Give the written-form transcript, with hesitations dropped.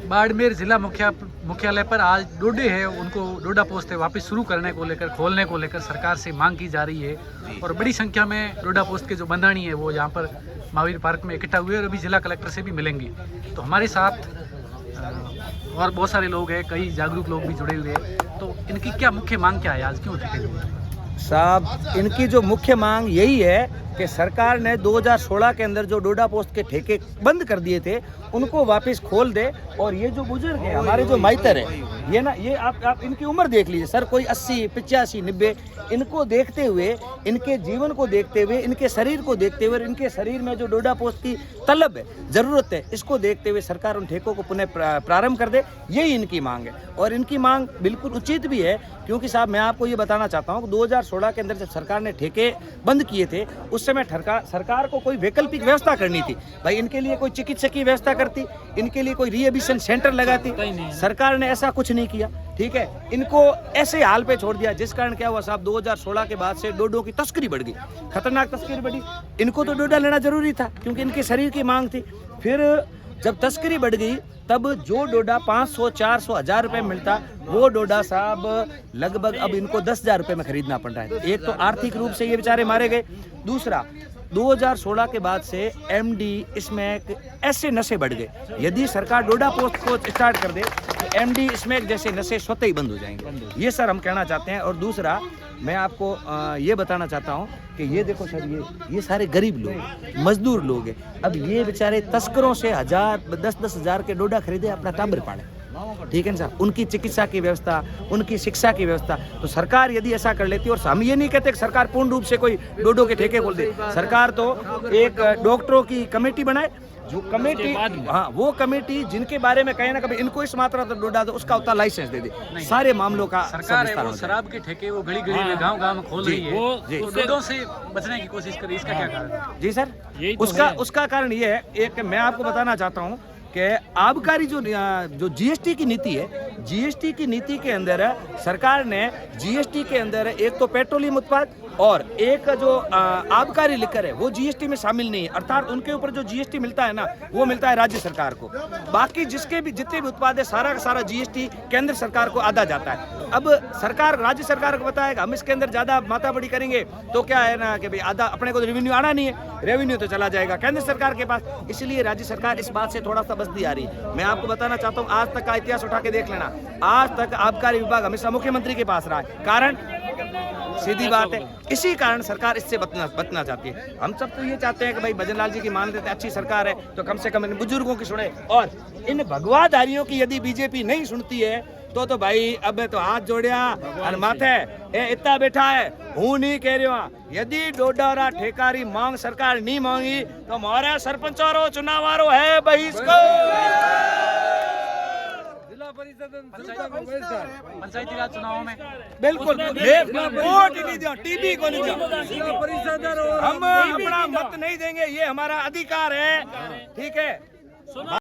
बाड़मेर जिला मुख्यालय पर आज डोडे है, उनको डोडा पोस्ट है वापस शुरू करने को लेकर, खोलने को लेकर सरकार से मांग की जा रही है। और बड़ी संख्या में डोडा पोस्ट के जो बंदानी है वो यहाँ पर महावीर पार्क में इकट्ठा हुए और अभी जिला कलेक्टर से भी मिलेंगे। तो हमारे साथ और बहुत सारे लोग हैं, कई जागरूक लोग भी जुड़े हुए हैं। तो इनकी क्या मुख्य मांग क्या है, आज क्यों इकट्ठे हुए साहब? इनकी जो मुख्य मांग यही है कि सरकार ने 2016 के अंदर जो डोडा पोस्ट के ठेके बंद कर दिए थे उनको वापस खोल दे। और ये जो बुजुर्ग है, हमारे जो माइतर है, ये ना, ये आप इनकी उम्र देख लीजिए सर, कोई 80, 85, 90, इनको देखते हुए, इनके जीवन को देखते हुए, इनके शरीर को देखते हुए, इनके शरीर में जो डोडा पोस्ट की तलब है, ज़रूरत है, इसको देखते हुए सरकार उन ठेकों को पुनः प्रारंभ कर दे, यही इनकी मांग है। और इनकी मांग बिल्कुल उचित भी है, क्योंकि साहब मैं आपको ये बताना चाहता हूँ कि 2016 के अंदर जब सरकार ने ठेके बंद किए थे उस समय सरकार को कोई वैकल्पिक व्यवस्था करनी थी। भाई इनके लिए कोई चिकित्सकीय व्यवस्था करती, इनके लिए कोई रिहेबिलिटेशन सेंटर लगाती, सरकार ने ऐसा कुछ नहीं किया। ठीक है, इनको ऐसे हाल पे छोड़ दिया, जिस कारण क्या हुआ साहब, 2016 के बाद से डोडो की तस्करी बढ़ गई, खतरनाक तस्करी बढ़ी। इनको तो डोडा लेना जरूरी था क्योंकि इनके शरीर की मांग थी। फिर जब तस्करी बढ़ गई तब जो डोडा 500, 400, 1000 रुपए मिलता, वो डोडा साहब लगभग अब इनको 10,000 रुपए में खरीदना पड़ रहा है। एक तो आर्थिक रूप से ये बेचारे मारे गए, दूसरा 2016 के बाद से एमडी स्मैक ऐसे नशे बढ़ गए। यदि सरकार डोडा पोस्ट को स्टार्ट कर दे तो एमडी स्मैक जैसे नशे स्वतः ही बंद हो जाएंगे, ये सर हम कहना चाहते हैं। और दूसरा मैं आपको ये बताना चाहता हूँ कि ये देखो सर, ये सारे गरीब लोग, मजदूर लोग हैं। अब ये बेचारे तस्करों से 10,000 हज़ार के डोडा खरीदे, अपना टाबर पाले, ठीक है ना साहब। उनकी चिकित्सा की व्यवस्था, उनकी शिक्षा की व्यवस्था, तो सरकार यदि ऐसा कर लेती, और हम ये नहीं कहते कि सरकार पूर्ण रूप से कोई डोडो के ठेके खोल दे, सरकार तो एक डॉक्टरों की कमेटी बनाए, जो कमेटी, हाँ वो कमेटी जिनके बारे में कहे ना कभी इनको इस मात्रा तक डोडा दो, उसका उतना लाइसेंस दे दे। सारे मामलों का सरकार है वो शराब के ठेके वो गली गली में, गांव-गांव में खोल रही है, तो डोडो से बचने की कोशिश कर रही है। इसका क्या कारण है? जी सर, उसका कारण ये है, एक मैं आपको बताना चाहता हूँ कि आबकारी जो जीएसटी की नीति है, जीएसटी की नीति के अंदर सरकार ने जीएसटी के अंदर एक तो पेट्रोलियम उत्पाद और एक जो आबकारी लिकर है वो जीएसटी में शामिल नहीं है, अर्थात उनके ऊपर जो जीएसटी मिलता है ना वो मिलता है राज्य सरकार को। बाकी जितने भी उत्पाद है सारा का सारा जीएसटी केंद्र सरकार को आधा जाता है। अब सरकार राज्य सरकार को बताएगा हम इसके अंदर ज्यादा माताबड़ी करेंगे तो क्या है ना कि भाई आधा अपने को तो रेवेन्यू आना नहीं है, रेवेन्यू तो चला जाएगा केंद्र सरकार के पास, इसलिए राज्य सरकार इस बात से थोड़ा सा बचती आ रही है। मैं आपको बताना चाहता हूँ, आज तक का इतिहास उठा के देख लेना, आज तक आबकारी विभाग हमेशा मुख्यमंत्री के पास रहा है। कारण सीधी बात है, इसी कारण सरकार इससे बचना चाहती है। हम सब तो ये चाहते हैं कि भाई भजन लाल जी की मान लेते हैं, अच्छी सरकार है तो कम से कम इन बुजुर्गों की सुने, और इन भगवाधारियों की यदि बीजेपी नहीं सुनती है तो भाई अब तो हाथ जोड़िया और माथे ए इतना बैठा है, हूँ नहीं कह रहा। यदि डोडारा ठेकारी मांग सरकार नहीं मांगी तो हमारा सरपंचारो चुनावारो है बहिष्कार। पंचायती राज चुनावों में बिल्कुल वोट नहीं दिया, टीवी को नहीं दिया, हम अपना मत नहीं देंगे, ये हमारा अधिकार है, ठीक है।